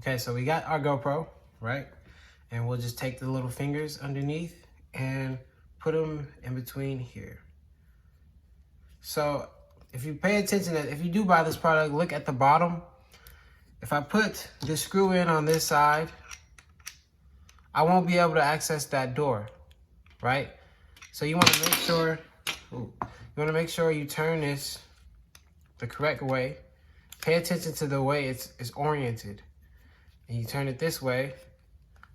Okay, so we got our GoPro, right? And we'll just take the little fingers underneath and put them in between here. So if you pay attention, if you do buy this product, look at the bottom. If I put the screw in on this side, I won't be able to access that door, right? So you want to make sure you turn this the correct way. Pay attention to the way it's oriented. And you turn it this way.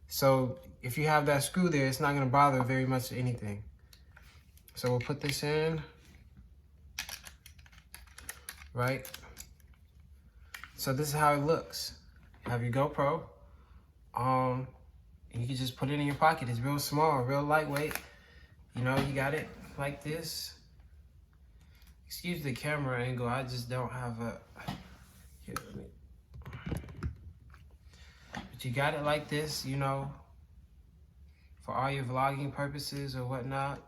So if you have that screw there, it's not going to bother very much anything. So we'll put this in, right? So this is how it looks. You have your GoPro. And you can just put it in your pocket. It's real small, real lightweight. You know, you got it like this. Excuse the camera angle. I just don't have a... Here, let me... But you got it like this, you know, for all your vlogging purposes or whatnot.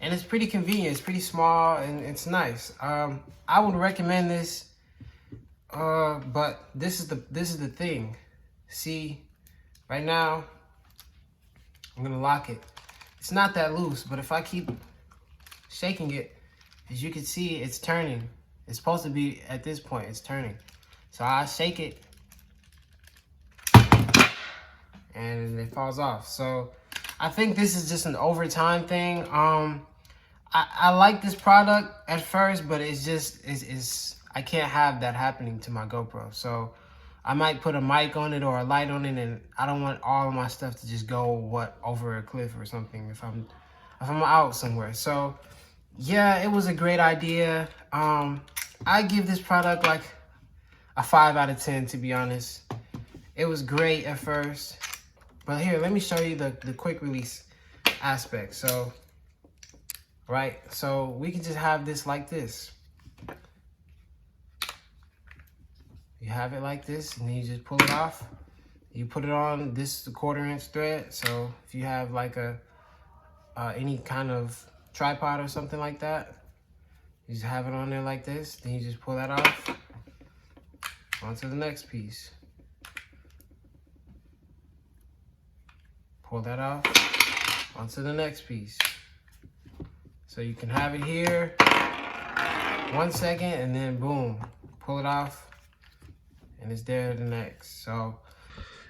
And it's pretty convenient. It's pretty small and it's nice. I would recommend this. But this is the thing. See, right now, I'm gonna lock it. It's not that loose, but if I keep shaking it, as you can see, it's turning. It's supposed to be at this point, it's turning. So I shake it and it falls off. So I think this is just an overtime thing. I like this product at first, but it's just, I can't have that happening to my GoPro. So I might put a mic on it or a light on it, and I don't want all of my stuff to just go over a cliff or something if I'm out somewhere. So yeah, it was a great idea. I give this product like a 5 out of 10, to be honest. It was great at first, but here, let me show you the quick release aspect. So, right, so we can just have this like this. You have it like this, and then you just pull it off. You put it on, this is the 1/4-inch thread. So if you have like any kind of tripod or something like that, you just have it on there like this. Then you just pull that off, onto the next piece. Pull that off, onto the next piece. So you can have it here, 1 second, and then boom, pull it off, and it's there the next. So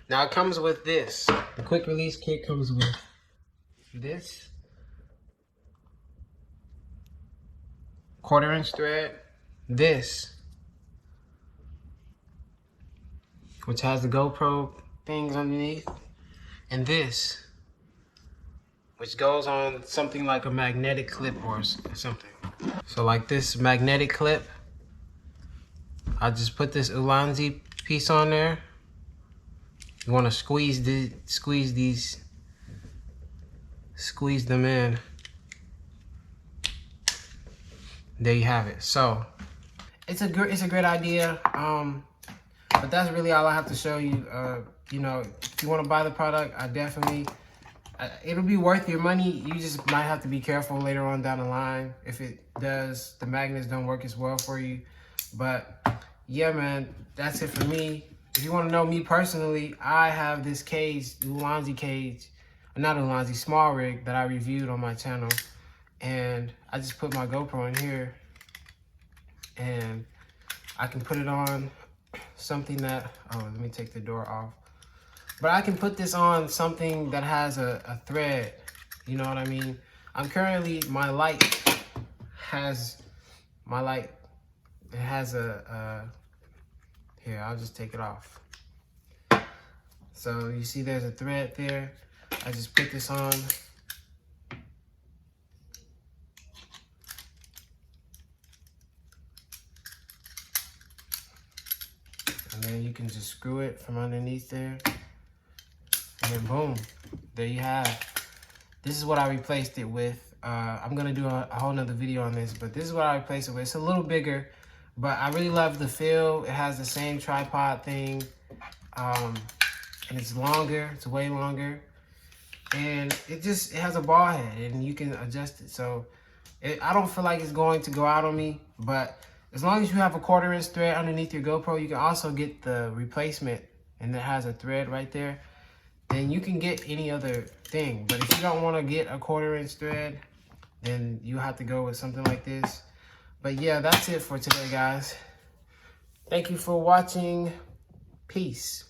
now it comes with this. The quick release kit comes with this 1/4-inch thread, this, which has the GoPro things underneath, and this, which goes on something like a magnetic clip or something. So like this magnetic clip, I just put this Ulanzi piece on there. You want to squeeze them in. There you have it. So it's a great idea. But that's really all I have to show you. You know, if you want to buy the product, I definitely, it'll be worth your money. You just might have to be careful later on down the line if the magnets don't work as well for you. But yeah, man, that's it for me. If you want to know me personally, I have this cage, Ulanzi cage, not Ulanzi, small rig that I reviewed on my channel. And I just put my GoPro in here, and I can put it on something that, let me take the door off. But I can put this on something that has a thread, you know what I mean? I'm currently, my light has here, I'll just take it off. So you see there's a thread there. I just put this on. And then you can just screw it from underneath there. And then boom, there you have. This is what I replaced it with. I'm gonna do a whole nother video on this, but this is what I replaced it with. It's a little bigger, but I really love the feel. It has the same tripod thing. And it's longer, it's way longer. And it has a ball head, and you can adjust it. So I don't feel like it's going to go out on me, but as long as you have a 1/4" thread underneath your GoPro, you can also get the replacement, and it has a thread right there. Then you can get any other thing. But if you don't want to get a 1/4" thread, then you have to go with something like this. But yeah, that's it for today, guys. Thank you for watching. Peace.